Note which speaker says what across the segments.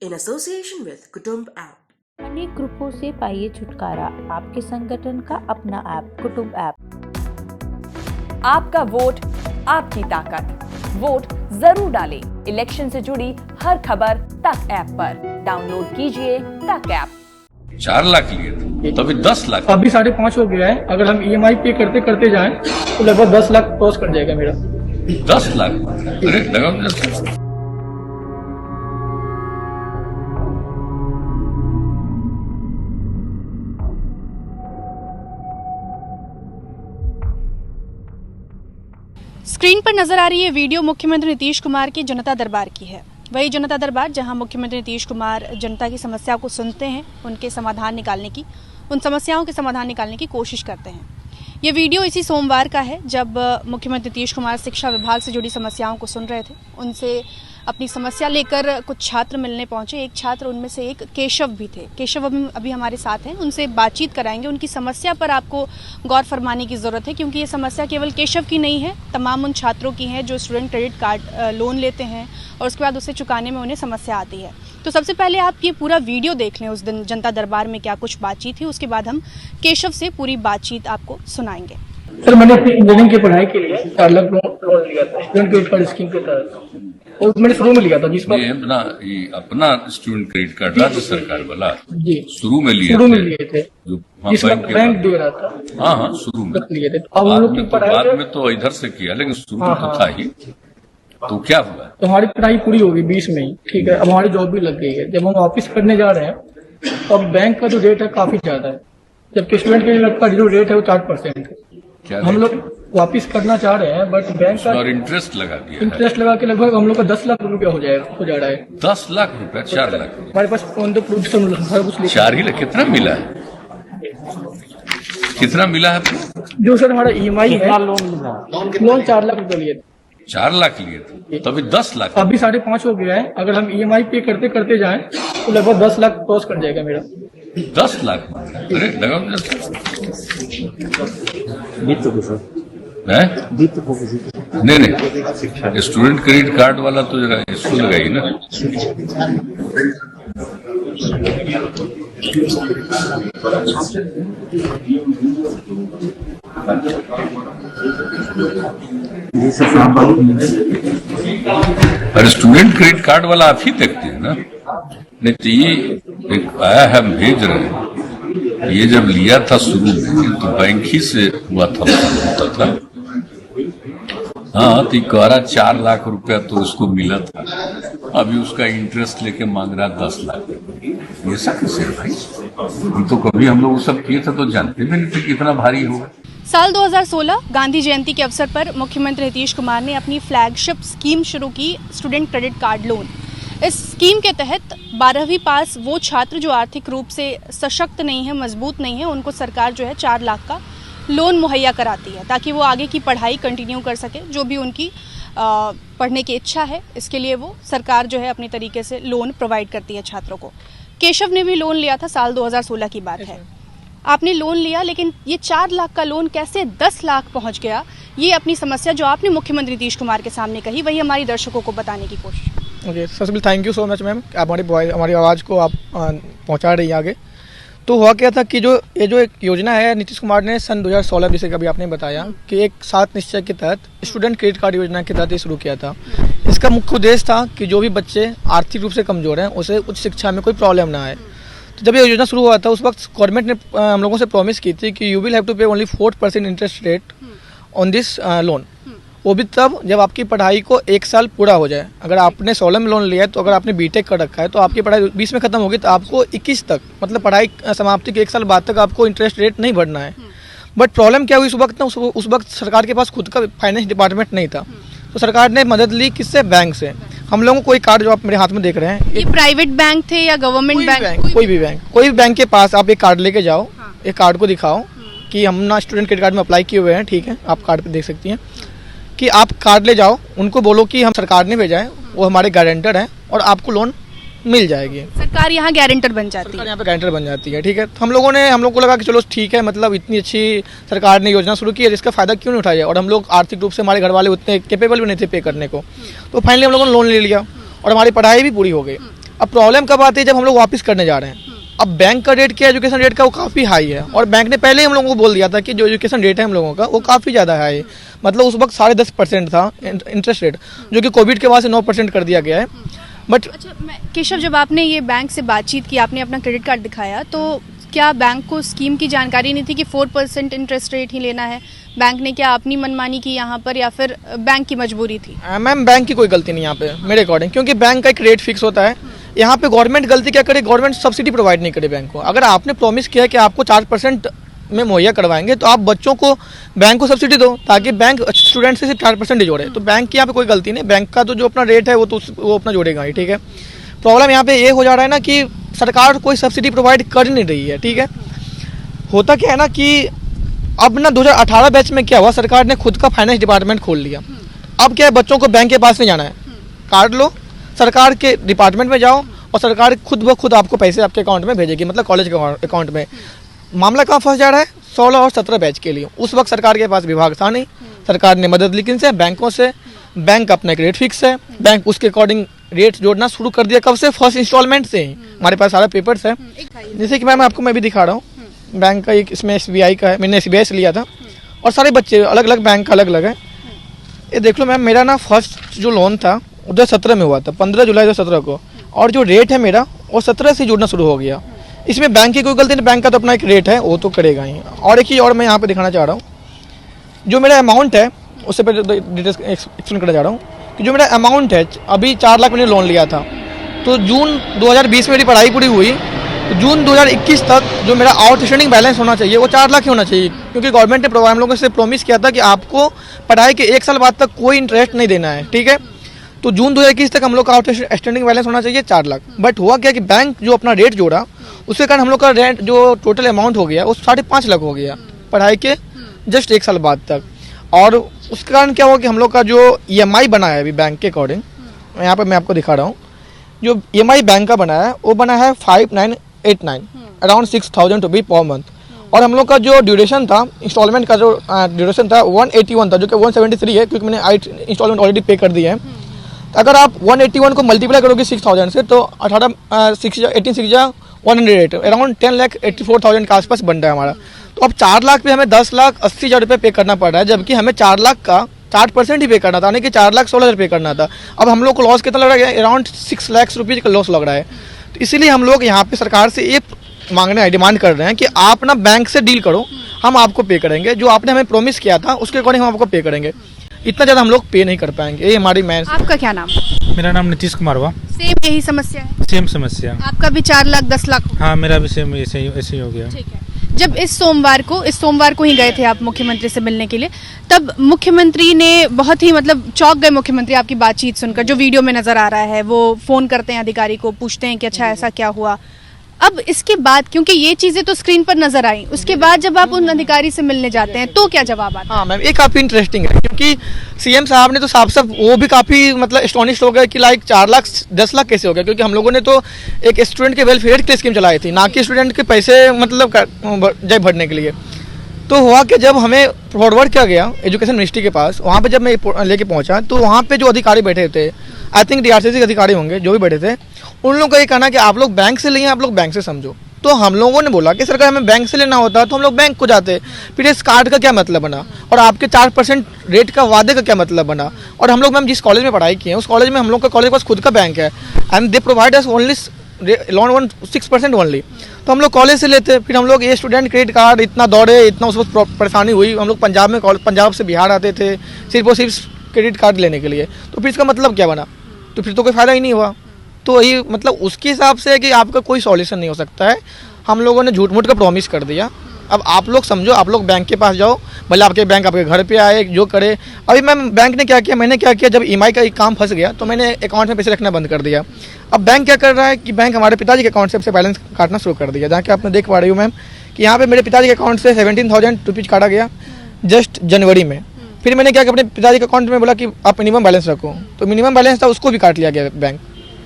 Speaker 1: in association with Kutumb app.
Speaker 2: अनेक ग्रुपों से पाइए छुटकारा, आपके संगठन का अपना ऐप कुटुंब ऐप।
Speaker 3: आपका वोट आपकी ताकत, वोट जरूर डालें। इलेक्शन से जुड़ी हर खबर तक ऐप पर डाउनलोड कीजिए तक ऐप।
Speaker 4: 4 लाख लिए थे तो अभी 10 लाख,
Speaker 5: अभी 5.5 हो गया है। अगर हम EMI पे करते करते जाएं तो लगभग 10 लाख क्रॉस कर जाएगा मेरा।
Speaker 4: 10 लाख, अरे लगाओ 10 लाख।
Speaker 6: स्क्रीन पर नजर आ रही है वीडियो मुख्यमंत्री नीतीश कुमार की जनता दरबार की है। वही जनता दरबार जहां मुख्यमंत्री नीतीश कुमार जनता की समस्या को सुनते हैं, उन समस्याओं के समाधान निकालने की कोशिश करते हैं। ये वीडियो इसी सोमवार का है जब मुख्यमंत्री नीतीश कुमार शिक्षा विभाग से जुड़ी समस्याओं को सुन रहे थे। उनसे अपनी समस्या लेकर कुछ छात्र मिलने पहुंचे। एक छात्र उनमें से एक केशव भी थे। केशव अभी हमारे साथ हैं, उनसे बातचीत कराएंगे। उनकी समस्या पर आपको गौर फरमाने की ज़रूरत है क्योंकि ये समस्या केवल केशव की नहीं है, तमाम उन छात्रों की है जो स्टूडेंट क्रेडिट कार्ड लोन लेते हैं और उसके बाद उसे चुकाने में उन्हें समस्या आती है। तो सबसे पहले आप ये पूरा वीडियो देख लें, उस दिन जनता दरबार में क्या कुछ बातचीत थी, उसके बाद हम केशव से पूरी बातचीत आपको सुनाएंगे।
Speaker 5: सर, मैंने अपनी इंजीनियरिंग की पढ़ाई के लिए 4 लाख लोन लिया था स्टूडेंट क्रेडिट कार्ड स्कीम के तहत, और मैंने शुरू में लिया था जिसमें
Speaker 4: अपना स्टूडेंट क्रेडिट कार्ड राज्य सरकार वाला
Speaker 5: जी
Speaker 4: शुरू में लिए थे जो
Speaker 5: जिसमें बैंक दे रहा था।
Speaker 4: हाँ, शुरू में
Speaker 5: लिए थे। अब हम लोग की पढ़ाई
Speaker 4: बाद में तो इधर से किया, लेकिन शुरू में तो था ही। तो क्या हुआ?
Speaker 5: तो हमारी पढ़ाई पूरी होगी 20 में ही, ठीक है। अब हमारी जॉब भी लग गई है। जब हम वापस करने जा रहे हैं तो अब बैंक का जो रेट है काफी ज्यादा है, जबकि स्टूडेंट क्रेडिट का जो रेट है वो 4% है। हम लोग वापिस करना चाह रहे हैं बट बैंक का
Speaker 4: और इंटरेस्ट लगा दिया,
Speaker 5: इंटरेस्ट लगा के लगभग हम लोग का 10 लाख रुपया हो जा रहा है।
Speaker 4: 10 लाख रुपया, 4 लाख
Speaker 5: हमारे पास ऑन द प्रूफ सब कुछ
Speaker 4: 4 ही लाख। कितना मिला है? कितना मिला है?
Speaker 5: जो सर हमारा EMI है, लोन 4 लाख रुपया लिए थे।
Speaker 4: 4 लाख लिए थे तो अभी 10 लाख,
Speaker 5: अभी 5.5 हो गया है। अगर हम EMI पे करते करते जाएं तो लगभग 10 लाख क्रॉस कर जाएगा मेरा।
Speaker 4: 10 लाख, अरे लगाओ 10 लाख। नहीं, स्टूडेंट क्रेडिट कार्ड वाला तो जरा इसको लगाई ना। अरे स्टूडेंट क्रेडिट कार्ड वाला आप ही देखते हैं ना। नहीं तो ये एक आया है, हम भेज रहे हैं। ये जब लिया था शुरू में तो बैंक ही से हुआ था, होता था। हाँ, तो कह 4 लाख रुपया तो उसको मिला था, अभी उसका इंटरेस्ट लेके मांग रहा 10 लाख। ये सब कैसे भाई? तो कभी हम लोग वो सब किए थे तो जानते भी नहीं थे कितना भारी होगा।
Speaker 6: साल 2016 गांधी जयंती के अवसर पर मुख्यमंत्री नीतीश कुमार ने अपनी फ्लैगशिप स्कीम शुरू की, स्टूडेंट क्रेडिट कार्ड लोन। इस स्कीम के तहत 12वीं पास वो छात्र जो आर्थिक रूप से सशक्त नहीं है, मजबूत नहीं है, उनको सरकार जो है 4 लाख का लोन मुहैया कराती है ताकि वो आगे की पढ़ाई कंटिन्यू कर सके। जो भी उनकी पढ़ने की इच्छा है, इसके लिए वो सरकार जो है अपनी तरीके से लोन प्रोवाइड करती है छात्रों को। केशव ने भी लोन लिया था, साल 2016 की बात है। आपने लोन लिया, लेकिन ये 4 लाख का लोन कैसे 10 लाख पहुंच गया? ये अपनी समस्या जो आपने मुख्यमंत्री नीतीश कुमार के सामने कही, वही हमारी दर्शकों को बताने की कोशिश।
Speaker 5: Okay, first of all thank you so much ma'am, आप हमारी आवाज़ को आप पहुंचा रही हैं आगे। तो हुआ क्या था कि जो एक योजना है नीतीश कुमार ने सन 2016, जैसे कभी आपने बताया कि एक 7 निश्चय के तहत स्टूडेंट क्रेडिट कार्ड योजना के तहत ये शुरू किया था। इसका मुख्य उद्देश्य था कि जो भी बच्चे आर्थिक रूप से कमजोर हैं उसे उच्च शिक्षा में कोई प्रॉब्लम ना आए। तो जब ये योजना शुरू हुआ था उस वक्त गवर्नमेंट ने हम लोगों से प्रॉमिस की थी कि यू विल हैव टू पे only 4% interest rate on this loan. वो भी तब जब आपकी पढ़ाई को 1 साल पूरा हो जाए। अगर आपने 16 में लोन लिया है तो अगर आपने बीटेक कर रखा है तो आपकी पढ़ाई 20 में खत्म होगी तो आपको 21 तक, मतलब पढ़ाई समाप्ति के 1 साल बाद तक आपको इंटरेस्ट रेट नहीं भरना है। बट प्रॉब्लम क्या हुई उस वक्त ना, उस वक्त सरकार के पास खुद का फाइनेंस डिपार्टमेंट नहीं था। तो सरकार ने मदद ली किससे? बैंक से। हम लोगों को कोई कार्ड जो आप मेरे हाथ में देख रहे हैं,
Speaker 6: ये प्राइवेट बैंक थे या गवर्नमेंट बैंक?
Speaker 5: कोई भी बैंक के पास आप एक कार्ड लेके जाओ, एक कार्ड को दिखाओ कि हम ना स्टूडेंट क्रेडिट कार्ड में अप्लाई किए हुए हैं, ठीक है, आप कार्ड पे देख सकती हैं कि आप कार्ड ले जाओ, उनको बोलो कि हम सरकार ने भेजा है, वो हमारे गारंटर हैं और आपको लोन मिल जाएगी।
Speaker 6: सरकार यहाँ गारंटर बन जाती है,
Speaker 5: यहाँ पे गारंटर बन जाती है, ठीक है। तो हम लोग को लगा कि चलो ठीक है, मतलब इतनी अच्छी सरकार ने योजना शुरू की है, इसका फायदा क्यों नहीं उठाया। और हम लोग आर्थिक रूप से हमारे घर वाले उतने कैपेबल भी नहीं थे पे करने को। तो फाइनली हम लोगों ने लोन ले लिया और हमारी पढ़ाई भी पूरी हो गई। अब प्रॉब्लम कब आती है जब हम लोग वापस करने जा रहे हैं। अब बैंक का रेट क्या है, एजुकेशन रेट का, वो काफ़ी हाई है और बैंक ने पहले ही हम लोगों को बोल दिया था कि जो एजुकेशन रेट है हम लोगों का वो काफ़ी ज़्यादा हाई है। मतलब उस वक्त 10.5% था इंटरेस्ट रेट, जो कि कोविड के बाद से 9% कर दिया गया है। बट
Speaker 6: अच्छा केशव, जब आपने ये बैंक से बातचीत की, आपने अपना क्रेडिट कार्ड दिखाया, तो क्या बैंक को स्कीम की जानकारी नहीं थी कि 4% इंटरेस्ट रेट ही लेना है? बैंक ने क्या अपनी मनमानी की यहाँ पर या फिर बैंक की मजबूरी थी?
Speaker 5: मैम बैंक की कोई गलती नहीं यहाँ पे मेरे अकॉर्डिंग, क्योंकि बैंक का एक रेट फिक्स होता है। यहाँ पे गवर्नमेंट गलती क्या करे, गवर्नमेंट सब्सिडी प्रोवाइड नहीं करे बैंक को। अगर आपने प्रॉमिस किया है कि आपको 4% में मुहैया करवाएंगे तो आप बच्चों को, बैंक को सब्सिडी दो ताकि बैंक स्टूडेंट से 4% जोड़े। तो बैंक की यहाँ पे कोई गलती नहीं, बैंक का तो जो अपना रेट है वो अपना जोड़ेगा ही, ठीक है। प्रॉब्लम यहाँ पे ये हो जा रहा है ना कि सरकार कोई सब्सिडी प्रोवाइड कर नहीं रही है, ठीक है। होता क्या है ना कि अब ना 2018 बैच में क्या हुआ, सरकार ने खुद का फाइनेंस डिपार्टमेंट खोल लिया। अब क्या है, बच्चों को बैंक के पास नहीं जाना है, कार्ड लो, सरकार के डिपार्टमेंट में जाओ और सरकार खुद ब खुद आपको पैसे आपके अकाउंट में भेजेगी, मतलब कॉलेज के अकाउंट में। मामला कहाँ फंस जा रहा है, 16 और 17 बैच के लिए। उस वक्त सरकार के पास विभाग था नहीं, सरकार ने मदद ली किनसे, बैंकों से। बैंक अपना एक रेट फिक्स है, बैंक उसके अकॉर्डिंग रेट जोड़ना शुरू कर दिया। कब से, फर्स्ट इंस्टॉलमेंट से ही। हमारे पास सारा पेपर्स है, जैसे कि मैम आपको मैं भी दिखा रहा हूँ। बैंक का एक इसमें SBI का है, मैंने SBI से लिया था और सारे बच्चे अलग अलग बैंक का अलग अलग है। ये देख लो मैम, मेरा ना फर्स्ट जो लोन था 2017 में हुआ था, 15 जुलाई 2017 को, और जो रेट है मेरा वो 17 से जुड़ना शुरू हो गया। इसमें बैंक की कोई गलती नहीं, बैंक का तो अपना एक रेट है, वो तो करेगा ही। और एक चीज़ और मैं यहाँ पे दिखाना चाह रहा हूँ, जो मेरा अमाउंट है उससे पहले डिटेल्स एक्सप्लेन करना चाह रहा हूँ कि जो मेरा अमाउंट है, अभी 4 लाख मैंने लोन लिया था, तो जून 2020 में मेरी पढ़ाई पूरी हुई, तो जून 2021 तक जो मेरा आउटस्टैंडिंग बैलेंस होना चाहिए वो 4 लाख ही होना चाहिए, क्योंकि गवर्नमेंट ने हम लोगों से प्रॉमिस किया था कि आपको पढ़ाई के 1 साल बाद तक कोई इंटरेस्ट नहीं देना है, ठीक है। तो जून 2021 तक हम लोग का आउटस्टैंडिंग बैलेंस होना चाहिए 4 लाख। बट हुआ क्या कि बैंक जो अपना रेट जोड़ा, उसके कारण हम लोग का रेट जो टोटल अमाउंट हो गया वो 5.5 लाख हो गया पढ़ाई के जस्ट 1 साल बाद तक। और उसके कारण क्या हुआ कि हम लोग का जो EMI बना है अभी बैंक के अकॉर्डिंग, यहाँ पर मैं आपको दिखा रहा हूँ, जो EMI बैंक का बना है वो बना है 5989 अराउंड 6000 रुपये पर मंथ। और हम लोग का जो ड्यूरेशन था, इंस्टॉलमेंट का जो ड्यूरेशन था 181 था, जो कि 173 है, क्योंकि मैंने 8 इंस्टॉलमेंट ऑलरेडी पे कर दिए हैं। तो अगर आप 181 को मल्टीप्लाई करोगे 6000 से, तो 186 अराउंड 10,84,000 के आसपास बन रहा है हमारा। तो अब 4 लाख पे हमें 10,80,000 रुपये पे करना पड़ रहा है, जबकि हमें 4 लाख का 4% ही पे करना था, यानी कि 4,16,000 पे करना था। अब हम लोग को लॉस कितना लग रहा है, अराउंड 6 लाख रुपये का लॉस लग रहा है। तो इसीलिए हम लोग यहाँ पे सरकार से ये मांगना है, डिमांड कर रहे हैं कि आप ना बैंक से डील करो, हम आपको पे करेंगे, जो आपने हमें प्रॉमिस किया था उसके अकॉर्डिंग हम आपको पे करेंगे। इतना ज़्यादा हम लोग पे नहीं कर पाएंगे, ये हमारी मैन।
Speaker 6: आपका क्या नाम?
Speaker 7: मेरा नाम नीतीश कुमार हुआ।
Speaker 6: सेम यही समस्या है?
Speaker 7: सेम समस्या।
Speaker 6: आपका भी 4 लाख 10 लाख?
Speaker 7: हाँ, मेरा भी सेम ऐसे ही हो गया।
Speaker 6: ठीक है। जब इस सोमवार को ही गए थे आप मुख्यमंत्री से मिलने के लिए, तब मुख्यमंत्री ने बहुत ही मतलब चौंक गए मुख्यमंत्री आपकी बातचीत सुनकर, जो वीडियो में नजर आ रहा है। वो फोन करते हैं अधिकारी को, पूछते हैं कि अच्छा ऐसा क्या हुआ। अब इसके बाद, क्योंकि ये चीजें तो स्क्रीन पर नजर आई, उसके बाद जब आप उन अधिकारी से मिलने जाते हैं तो क्या जवाब आता है?
Speaker 5: हाँ मैम, ये काफ़ी इंटरेस्टिंग है, क्योंकि CM साहब ने तो साफ वो भी काफ़ी मतलब एस्टोनिश्ड हो गए कि लाइक 4 लाख 10 लाख कैसे हो गया, क्योंकि हम लोगों ने तो एक स्टूडेंट के वेलफेयर की स्कीम चलाई थी, ना कि स्टूडेंट के पैसे मतलब जय भरने के लिए। तो हुआ कि जब हमें फॉरवर्ड किया गया एजुकेशन मिनिस्ट्री के पास, वहाँ पे जब मैं लेके पहुँचा तो वहाँ पे जो अधिकारी बैठे थे, आई थिंक DRCC के अधिकारी होंगे जो भी बैठे थे, उन लोगों का ये कहना कि आप लोग बैंक से लिए, आप लोग बैंक से समझो। तो हम लोगों ने बोला कि सरकार हमें बैंक से लेना होता तो हम लोग बैंक को जाते, फिर इस कार्ड का क्या मतलब बना, और आपके 4% रेट का वादे का क्या मतलब बना। और हम लोग मैम जिस कॉलेज में पढ़ाई की है उस कॉलेज में हम लोग का कॉलेज के पास खुद का बैंक है, and they provide us only loan 6% only. तो हम लोग कॉलेज से लेते, फिर हम लोग ये स्टूडेंट क्रेडिट कार्ड इतना दौड़े, इतना उस वक्त परेशानी हुई। हम लोग पंजाब से बिहार आते थे सिर्फ और सिर्फ क्रेडिट कार्ड लेने के लिए, तो फिर इसका मतलब क्या बना, तो फिर तो कोई फ़ायदा ही नहीं हुआ। तो यही मतलब उसके हिसाब से है कि आपका कोई सॉल्यूशन नहीं हो सकता है। हम लोगों ने झूठ मूठ का प्रॉमिस कर दिया। अब आप लोग समझो, आप लोग बैंक के पास जाओ, भले आपके बैंक आपके घर पे आए, जो करे। अभी मैम बैंक ने क्या किया, मैंने क्या किया, जब EMI का एक काम फंस गया तो मैंने अकाउंट में पैसे रखना बंद कर दिया। अब बैंक क्या कर रहा है कि बैंक हमारे पिताजी के अकाउंट से बैलेंस काटना शुरू कर दिया, जहाँ कि आपने देख पा रही हूँ मैम कि यहाँ पे मेरे पिताजी के अकाउंट से 17,000 रुपीज़ काटा गया जस्ट जनवरी में। फिर मैंने क्या कि अपने पिताजी के अकाउंट में बोला कि आप मिनिमम बैलेंस रखो, तो मिनिमम बैलेंस था उसको भी काट लिया गया, बैंक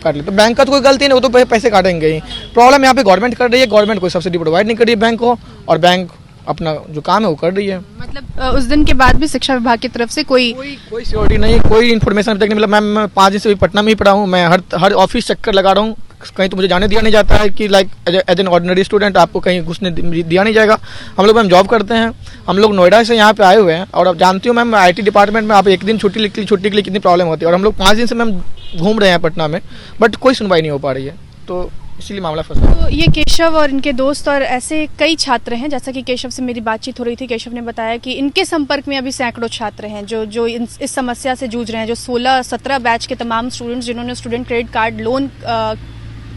Speaker 5: काट लिया। तो बैंक का तो कोई गलती नहीं, वो तो पैसे काटेंगे ही। प्रॉब्लम यहाँ पे गवर्नमेंट कर रही है, गवर्नमेंट कोई सब्सिडी प्रोवाइड नहीं कर रही है बैंक को, और बैंक अपना जो काम है वो कर रही है।
Speaker 6: मतलब उस दिन के बाद भी शिक्षा विभाग की तरफ से कोई
Speaker 5: सिक्योरिटी नहीं, कोई इन्फॉर्मेशन अभी तक नहीं मिला। मैम मैं 5 दिन से भी पटना में ही पड़ा हूँ, मैं हर ऑफिस चक्कर लगा रहा हूँ, कहीं तो मुझे जाने दिया नहीं जाता है कि like as an ordinary student आपको कहीं घुसने दिया नहीं जाएगा। हम लोग मैम जॉब करते हैं, हम लोग नोएडा से यहाँ पे आए हुए हैं और आप जानती हो मैम IT डिपार्टमेंट में आप एक दिन छुट्टी के लिए कितनी प्रॉब्लम होती है और हम लोग 5 दिन से मैम घूम रहे हैं पटना में, बट कोई सुनवाई नहीं हो पा रही है, तो इसीलिए मामला फंसा।
Speaker 6: तो ये केशव और इनके दोस्त और ऐसे कई छात्र हैं, जैसा कि केशव से मेरी बातचीत हो रही थी, केशव ने बताया कि इनके संपर्क में अभी सैकड़ों छात्र हैं जो इस समस्या से जूझ रहे हैं, जो 16-17 बैच के तमाम स्टूडेंट्स जिन्होंने student credit card loan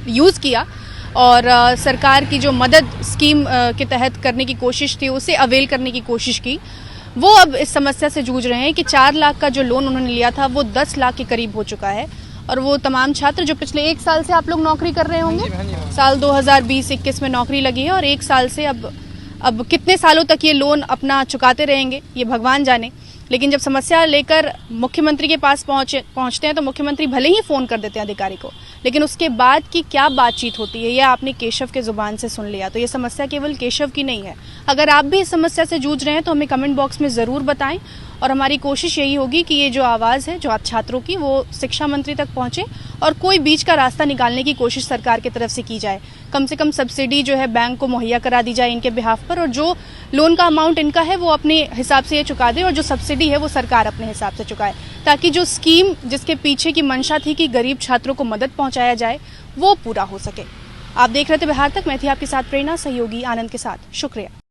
Speaker 6: use किया और सरकार की जो मदद स्कीम के तहत करने की कोशिश थी उसे अवेल करने की कोशिश की, वो अब इस समस्या से जूझ रहे हैं कि 4 लाख का जो लोन उन्होंने लिया था वो 10 लाख के करीब हो चुका है। और वो तमाम छात्र जो पिछले 1 साल से आप लोग नौकरी कर रहे होंगे, साल 2020-21 में नौकरी लगी है और 1 साल से अब कितने सालों तक ये लोन अपना चुकाते रहेंगे ये भगवान जाने। लेकिन जब समस्या लेकर मुख्यमंत्री के पास पहुंचते हैं तो मुख्यमंत्री भले ही फ़ोन कर देते हैं अधिकारी को, लेकिन उसके बाद की क्या बातचीत होती है यह आपने केशव के ज़ुबान से सुन लिया। तो ये समस्या केवल केशव की नहीं है। अगर आप भी इस समस्या से जूझ रहे हैं तो हमें कमेंट बॉक्स में ज़रूर बताएं और हमारी कोशिश यही होगी कि ये जो आवाज़ है जो आप छात्रों की वो शिक्षा मंत्री तक पहुँचे और कोई बीच का रास्ता निकालने की कोशिश सरकार की तरफ से की जाए। कम से कम सब्सिडी जो है बैंक को मुहैया करा दी जाए इनके बिहाफ पर और जो लोन का अमाउंट इनका है वो अपने हिसाब से ये चुका दे और जो सब्सिडी है वो सरकार अपने हिसाब से चुकाए, ताकि जो स्कीम जिसके पीछे की मंशा थी कि गरीब छात्रों को मदद पहुंचाया जाए वो पूरा हो सके। आप देख रहे थे बिहार तक, मैं थी आपके साथ प्रेरणा, सहयोगी आनंद के साथ। शुक्रिया।